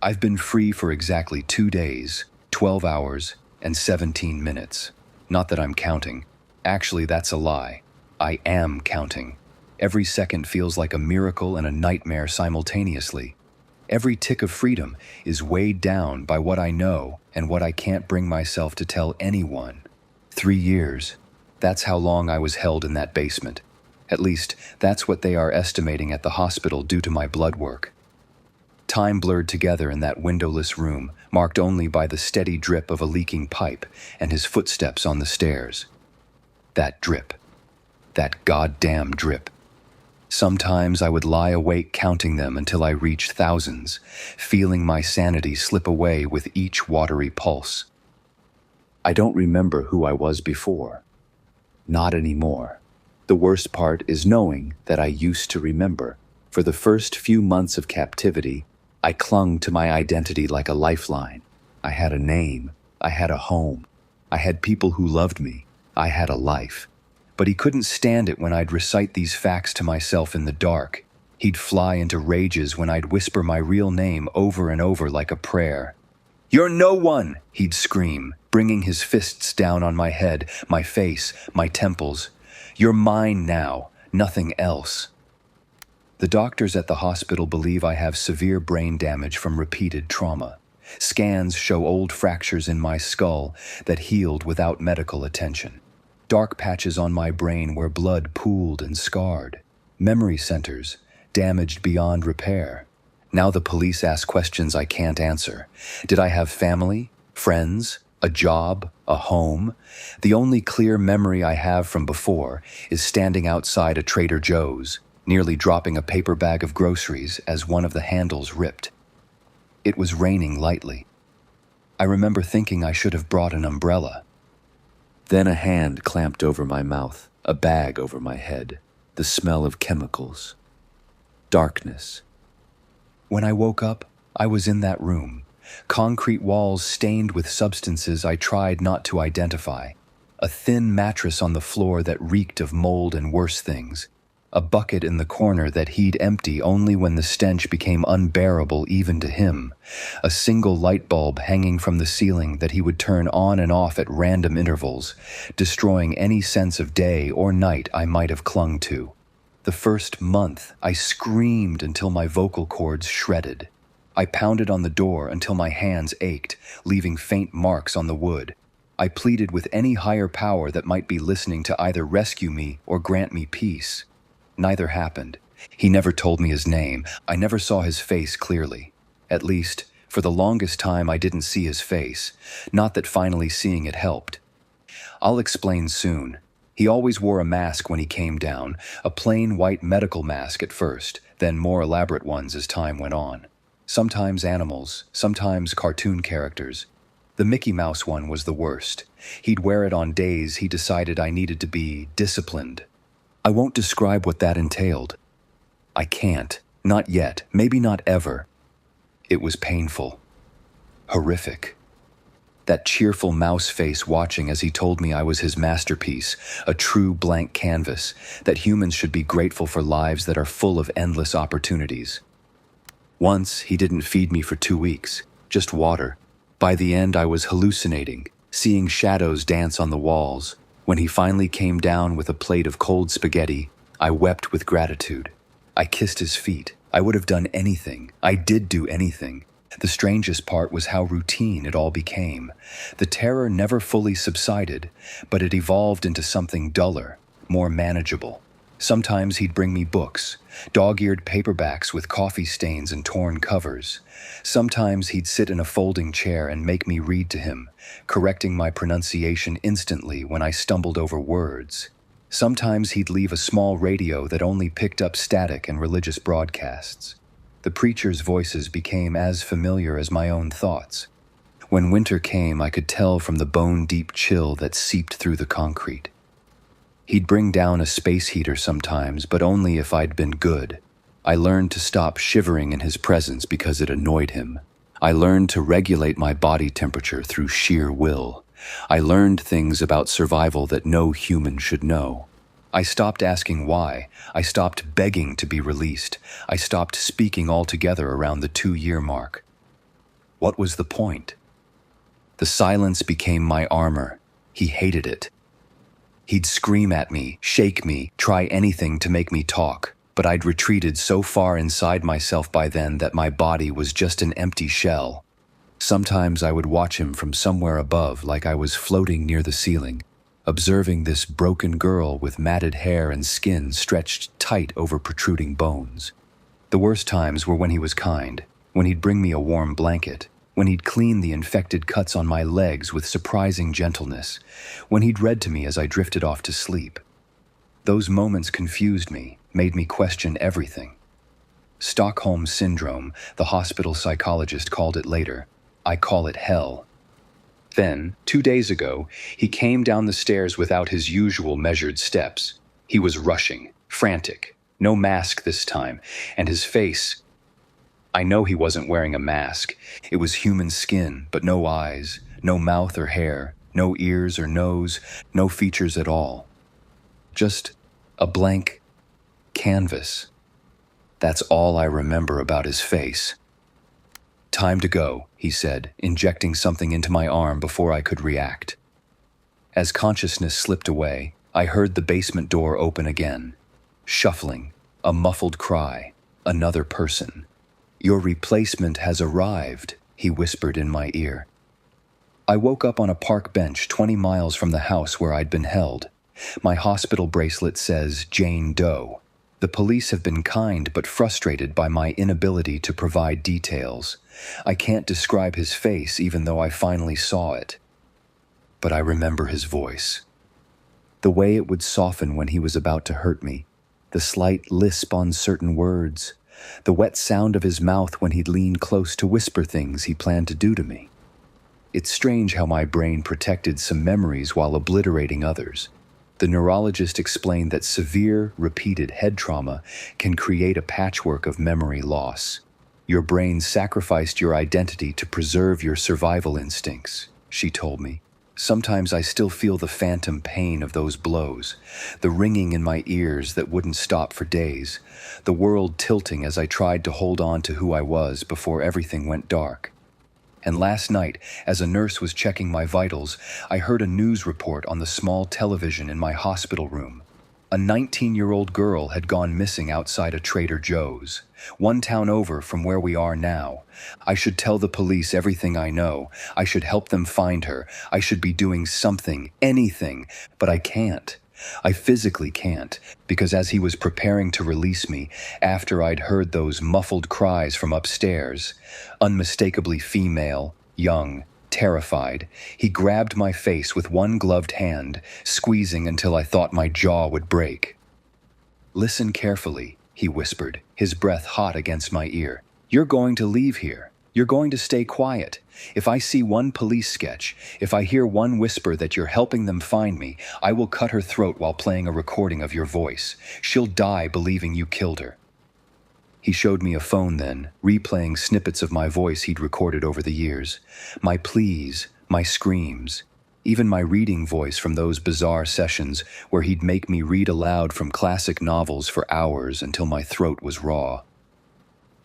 I've been free for exactly 2 days, 12 hours, and 17 minutes. Not that I'm counting. Actually, that's a lie. I am counting. Every second feels like a miracle and a nightmare simultaneously. Every tick of freedom is weighed down by what I know and what I can't bring myself to tell anyone. 3 years. That's how long I was held in that basement. At least, that's what they are estimating at the hospital due to my blood work. Time blurred together in that windowless room, marked only by the steady drip of a leaking pipe and his footsteps on the stairs. That drip. That goddamn drip. Sometimes I would lie awake counting them until I reached thousands, feeling my sanity slip away with each watery pulse. I don't remember who I was before. Not anymore. The worst part is knowing that I used to remember. For the first few months of captivity, I clung to my identity like a lifeline. I had a name. I had a home. I had people who loved me. I had a life. But he couldn't stand it when I'd recite these facts to myself in the dark. He'd fly into rages when I'd whisper my real name over and over like a prayer. "You're no one!" he'd scream, bringing his fists down on my head, my face, my temples. "You're mine now, nothing else." The doctors at the hospital believe I have severe brain damage from repeated trauma. Scans show old fractures in my skull that healed without medical attention. Dark patches on my brain where blood pooled and scarred. Memory centers, damaged beyond repair. Now the police ask questions I can't answer. Did I have family, friends, a job, a home? The only clear memory I have from before is standing outside a Trader Joe's, nearly dropping a paper bag of groceries as one of the handles ripped. It was raining lightly. I remember thinking I should have brought an umbrella. Then a hand clamped over my mouth, a bag over my head, the smell of chemicals. Darkness. When I woke up, I was in that room. Concrete walls stained with substances I tried not to identify. A thin mattress on the floor that reeked of mold and worse things. A bucket in the corner that he'd empty only when the stench became unbearable even to him. A single light bulb hanging from the ceiling that he would turn on and off at random intervals, destroying any sense of day or night I might have clung to. The first month, I screamed until my vocal cords shredded. I pounded on the door until my hands ached, leaving faint marks on the wood. I pleaded with any higher power that might be listening to either rescue me or grant me peace. Neither happened. He never told me his name. I never saw his face clearly. At least, for the longest time I didn't see his face. Not that finally seeing it helped. I'll explain soon. He always wore a mask when he came down, a plain white medical mask at first, then more elaborate ones as time went on. Sometimes animals, sometimes cartoon characters. The Mickey Mouse one was the worst. He'd wear it on days he decided I needed to be disciplined. I won't describe what that entailed. I can't. Not yet. Maybe not ever. It was painful. Horrific. That cheerful mouse face watching as he told me I was his masterpiece, a true blank canvas, that humans should be grateful for lives that are full of endless opportunities. Once, he didn't feed me for 2 weeks, just water. By the end, I was hallucinating, seeing shadows dance on the walls. When he finally came down with a plate of cold spaghetti, I wept with gratitude. I kissed his feet. I would have done anything. I did do anything. The strangest part was how routine it all became. The terror never fully subsided, but it evolved into something duller, more manageable. Sometimes he'd bring me books, dog-eared paperbacks with coffee stains and torn covers. Sometimes he'd sit in a folding chair and make me read to him, correcting my pronunciation instantly when I stumbled over words. Sometimes he'd leave a small radio that only picked up static and religious broadcasts. The preachers' voices became as familiar as my own thoughts. When winter came, I could tell from the bone-deep chill that seeped through the concrete. He'd bring down a space heater sometimes, but only if I'd been good. I learned to stop shivering in his presence because it annoyed him. I learned to regulate my body temperature through sheer will. I learned things about survival that no human should know. I stopped asking why. I stopped begging to be released. I stopped speaking altogether around the 2-year mark. What was the point? The silence became my armor. He hated it. He'd scream at me, shake me, try anything to make me talk, but I'd retreated so far inside myself by then that my body was just an empty shell. Sometimes I would watch him from somewhere above, like I was floating near the ceiling, observing this broken girl with matted hair and skin stretched tight over protruding bones. The worst times were when he was kind, when he'd bring me a warm blanket, when he'd clean the infected cuts on my legs with surprising gentleness, when he'd read to me as I drifted off to sleep. Those moments confused me, made me question everything. Stockholm Syndrome, the hospital psychologist called it later. I call it hell. Then, 2 days ago, he came down the stairs without his usual measured steps. He was rushing, frantic, no mask this time, and his face— I know he wasn't wearing a mask. It was human skin, but no eyes, no mouth or hair, no ears or nose, no features at all. Just a blank canvas. That's all I remember about his face. "Time to go," he said, injecting something into my arm before I could react. As consciousness slipped away, I heard the basement door open again. Shuffling, a muffled cry, another person. "Your replacement has arrived," he whispered in my ear. I woke up on a park bench 20 miles from the house where I'd been held. My hospital bracelet says Jane Doe. The police have been kind but frustrated by my inability to provide details. I can't describe his face even though I finally saw it. But I remember his voice. The way it would soften when he was about to hurt me, the slight lisp on certain words, the wet sound of his mouth when he'd lean close to whisper things he planned to do to me. It's strange how my brain protected some memories while obliterating others. The neurologist explained that severe, repeated head trauma can create a patchwork of memory loss. Your brain sacrificed your identity to preserve your survival instincts, she told me. Sometimes I still feel the phantom pain of those blows, the ringing in my ears that wouldn't stop for days, the world tilting as I tried to hold on to who I was before everything went dark. And last night, as a nurse was checking my vitals, I heard a news report on the small television in my hospital room. A 19-year-old girl had gone missing outside a Trader Joe's, 1 town over from where we are now. I should tell the police everything I know. I should help them find her. I should be doing something, anything, but I can't. I physically can't, because as he was preparing to release me, after I'd heard those muffled cries from upstairs, unmistakably female, young, terrified, he grabbed my face with one gloved hand, squeezing until I thought my jaw would break. "Listen carefully," he whispered, his breath hot against my ear. "You're going to leave here. You're going to stay quiet. If I see one police sketch, if I hear one whisper that you're helping them find me, I will cut her throat while playing a recording of your voice. She'll die believing you killed her." He showed me a phone then, replaying snippets of my voice he'd recorded over the years. My pleas, my screams, even my reading voice from those bizarre sessions where he'd make me read aloud from classic novels for hours until my throat was raw.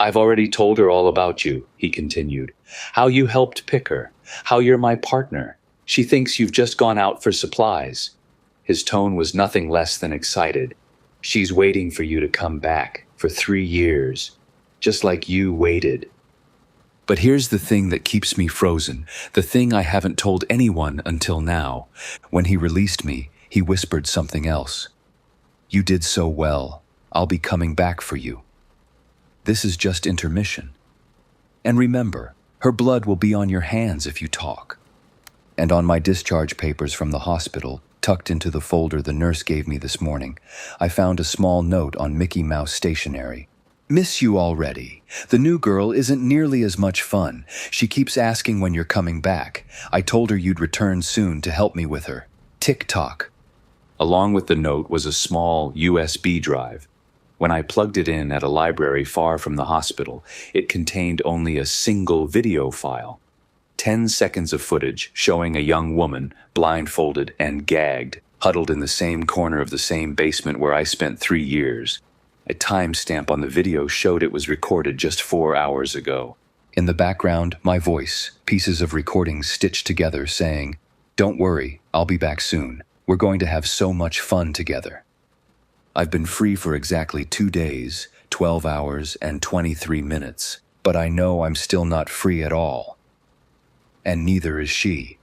"I've already told her all about you," he continued. "How you helped pick her. How you're my partner. She thinks you've just gone out for supplies." His tone was nothing less than excited. "She's waiting for you to come back for 3 years, just like you waited." But here's the thing that keeps me frozen, the thing I haven't told anyone until now. When he released me, he whispered something else. "You did so well. I'll be coming back for you. This is just intermission. And remember, her blood will be on your hands if you talk." And on my discharge papers from the hospital, tucked into the folder the nurse gave me this morning, I found a small note on Mickey Mouse stationery. "Miss you already. The new girl isn't nearly as much fun. She keeps asking when you're coming back. I told her you'd return soon to help me with her. Tick-tock." Along with the note was a small USB drive. When I plugged it in at a library far from the hospital, it contained only a single video file. 10 seconds of footage showing a young woman, blindfolded and gagged, huddled in the same corner of the same basement where I spent 3 years. A timestamp on the video showed it was recorded just 4 hours ago. In the background, my voice, pieces of recordings stitched together saying, "Don't worry, I'll be back soon. We're going to have so much fun together." I've been free for exactly 2 days, 12 hours, and 23 minutes, but I know I'm still not free at all. And neither is she.